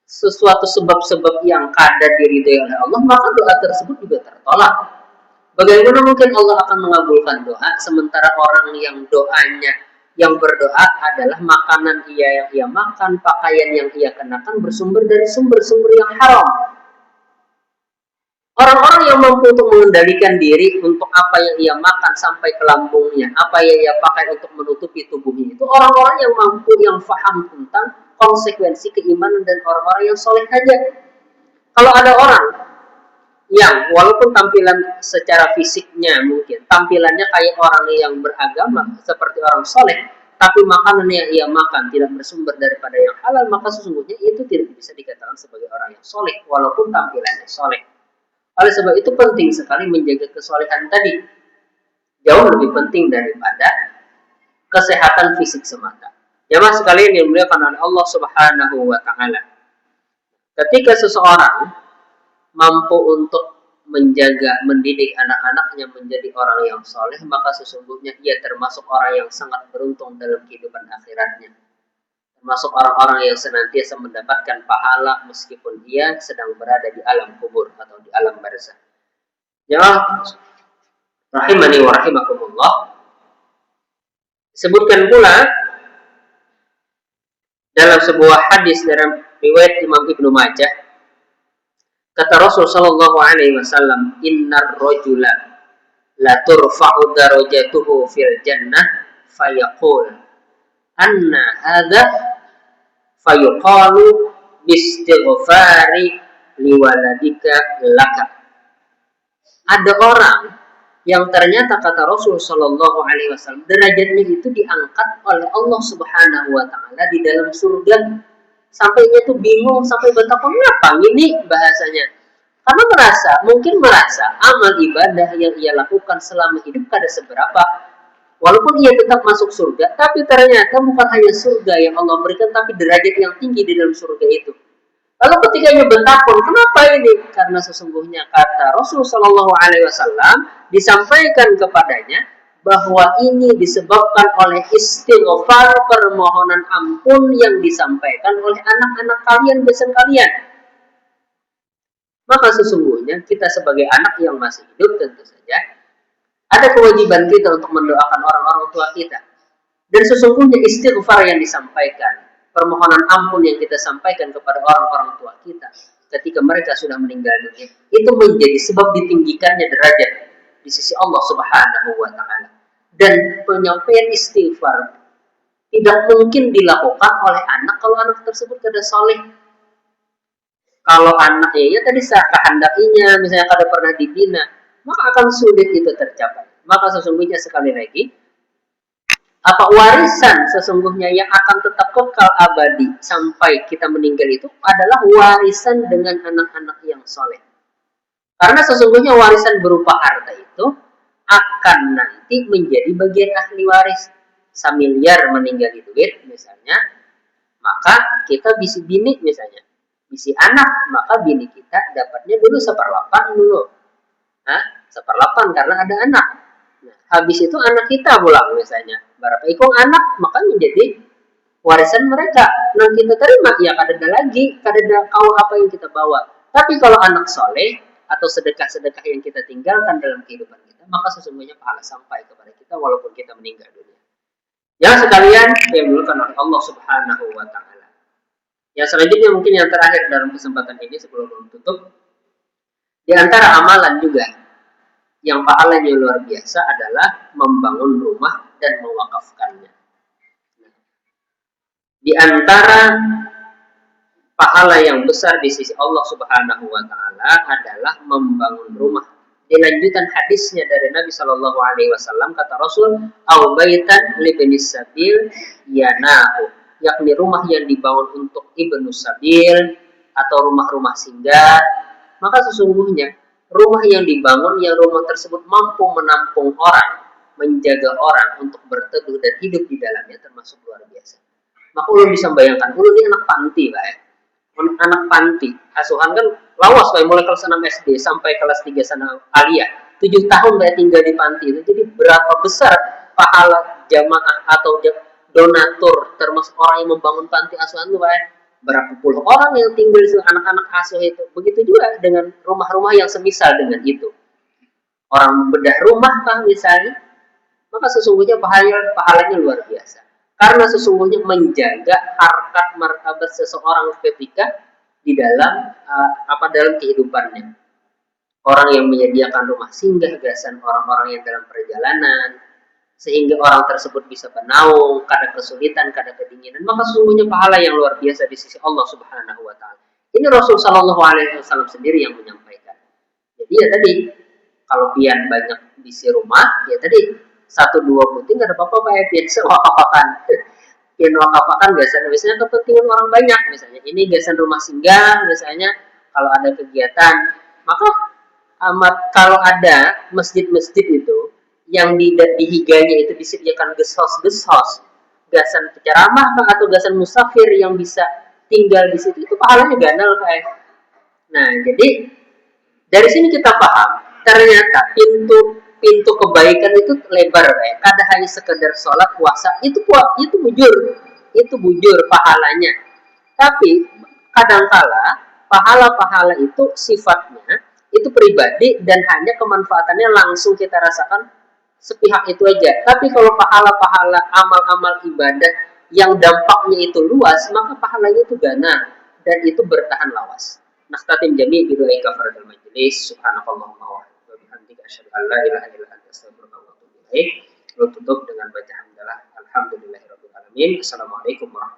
sesuatu sebab-sebab yang kada diridhoi oleh Allah, maka doa tersebut juga tertolak. Bagaimana mungkin Allah akan mengabulkan doa sementara orang yang doanya yang berdoa adalah makanan yang ia makan, pakaian yang ia kenakan bersumber dari sumber-sumber yang haram. Orang-orang yang mampu untuk mengendalikan diri untuk apa yang ia makan sampai ke lambungnya, apa yang ia pakai untuk menutupi tubuhnya, itu orang-orang yang mampu, yang faham tentang konsekuensi keimanan dan orang-orang yang soleh saja. Kalau ada orang yang walaupun tampilan secara fisiknya mungkin tampilannya kayak orang yang beragama seperti orang soleh, tapi makanan yang ia makan tidak bersumber daripada yang halal, maka sesungguhnya itu tidak bisa dikatakan sebagai orang yang soleh walaupun tampilannya soleh. Oleh sebab itu penting sekali menjaga kesolehan tadi. Jauh lebih penting daripada kesehatan fisik semata. Jamaah sekalian yang dimuliakan oleh Allah Subhanahu wa Ta'ala. Ketika seseorang mampu untuk menjaga, mendidik anak-anaknya menjadi orang yang soleh, maka sesungguhnya ia termasuk orang yang sangat beruntung dalam kehidupan akhiratnya. Termasuk orang-orang yang senantiasa mendapatkan pahala meskipun dia sedang berada di alam kubur atau di alam barzah. Ya, rahimani wa rahimakumullah. Sebutkan pula dalam sebuah hadis dalam riwayat Imam Ibnu Majah, kata Rasul sallallahu alaihi wasallam, "Innar rajula la turfa'u darajatuhu fil jannah fayaqul anna hadza fayuqalu bistighfari liwaladika laka." Ada orang yang ternyata kata Rasul Shallallahu Alaihi Wasallam derajatnya itu diangkat oleh Allah Subhanahu Wa Taala di dalam surga, sampai dia tuh bingung sampai betapa ngapa ini bahasanya, karena mungkin merasa amal ibadah yang ia lakukan selama hidup kada seberapa. Walaupun ia tetap masuk surga, tapi ternyata bukan hanya surga yang Allah berikan, tapi derajat yang tinggi di dalam surga itu. Lalu ketika ia bertakun, kenapa ini? Karena sesungguhnya kata Rasulullah Shallallahu Alaihi Wasallam disampaikan kepadanya bahwa ini disebabkan oleh istighfar, permohonan ampun yang disampaikan oleh anak-anak kalian, besan kalian. Maka sesungguhnya kita sebagai anak yang masih hidup tentu saja ada kewajiban kita untuk mendoakan orang-orang tua kita. Dan sesungguhnya istighfar yang disampaikan, permohonan ampun yang kita sampaikan kepada orang-orang tua kita ketika mereka sudah meninggal dunia, itu menjadi sebab ditinggikannya derajat di sisi Allah Subhanahu wa Ta'ala. Dan penyampaian istighfar tidak mungkin dilakukan oleh anak kalau anak tersebut tidak soleh. Kalau anaknya ya tadi kehendakinya misalnya kada pernah dibina, maka akan sulit itu tercapai. Maka sesungguhnya sekali lagi, apa warisan sesungguhnya yang akan tetap kekal abadi sampai kita meninggal itu adalah warisan dengan anak-anak yang soleh. Karena sesungguhnya warisan berupa harta itu akan nanti menjadi bagian ahli waris. Samiliar meninggal duit misalnya, maka kita bisi bini misalnya, bisi anak, maka bini kita dapatnya dulu 1/8 dulu. 1/8 karena ada anak. Habis itu anak kita pulang misalnya. Berapa ikung anak, maka menjadi warisan mereka. Nah kita terima, ya kadeda lagi, kadeda kau apa yang kita bawa. Tapi kalau anak soleh atau sedekah-sedekah yang kita tinggalkan dalam kehidupan kita, maka sesungguhnya pahala sampai kepada kita walaupun kita meninggal dunia. Yang sekalian yang dimuliakan oleh Allah Subhanahu wa taala. Yang selanjutnya mungkin yang terakhir dalam kesempatan ini sebelum tutup, di antara amalan juga yang pahalanya luar biasa adalah membangun rumah dan mewakafkannya. Di antara pahala yang besar di sisi Allah Subhanahu wa taala adalah membangun rumah. Di lanjutan hadisnya dari Nabi Shallallahu alaihi wasallam kata Rasul, "Au baitan li ibnis sabil yanahu," yakni rumah yang dibangun untuk ibnu sabil atau rumah-rumah singgah. Maka sesungguhnya rumah yang dibangun, yang rumah tersebut mampu menampung orang, menjaga orang untuk berteduh dan hidup di dalamnya termasuk luar biasa. Maka ulun bisa bayangkan, ulun ini anak panti, Pak. Anak panti, asuhan kan lawas, Pak, mulai kelas 6 SD sampai kelas 3 sana aliyah. 7 tahun Pak tinggal di panti itu. Jadi berapa besar pahala jamaah atau donatur termasuk orang yang membangun panti asuhan itu, Pak. Berapa puluh orang yang tinggal di anak-anak asuh itu. Begitu juga dengan rumah-rumah yang semisal dengan itu. Orang bedah rumah, Pak, misalnya, maka sesungguhnya pahalanya luar biasa. Karena sesungguhnya menjaga harkat martabat seseorang ketika di dalam dalam kehidupannya. Orang yang menyediakan rumah singgah, gasan orang-orang yang dalam perjalanan, sehingga orang tersebut bisa bernaung, kada kesulitan, kada kedinginan, maka sesungguhnya pahala yang luar biasa di sisi Allah Subhanahu wa taala. Ini Rasul Shallallahu alaihi wasallam sendiri yang menyampaikan. Jadi ya tadi, kalau pian banyak di rumah, ya tadi 1-2 puting nggak ada apa-apa, kayak biasa wakafakan. Pian wakafakan biasanya kepentingan orang banyak, misalnya ini gasan rumah singgah, misalnya kalau ada kegiatan, maka kalau ada masjid-masjid itu yang dihiganya itu disediakan gesos-gesos, gasan ceramah atau gasan musafir yang bisa tinggal di situ, itu pahalanya ganal kayak. Nah, jadi dari sini kita paham ternyata pintu kebaikan itu lebar, kayak kada hanya sekedar sholat puasa itu bujur pahalanya, tapi kadangkala pahala-pahala itu sifatnya itu pribadi dan hanya kemanfaatannya langsung kita rasakan sepihak itu aja. Tapi kalau pahala-pahala amal-amal ibadah yang dampaknya itu luas, maka pahalanya itu gana dan itu bertahan lawas. Nakhtatim jami' bidu'ai kafaratul majlis. Subhanakallahumma wa bihamdika asyhadu an la ilaha illa anta astaghfiruka wa atubu ilaik. Tutup dengan baca hamdalah alhamdulillahirabbil alamin. Assalamualaikum warahmatullahi wabarakatuh.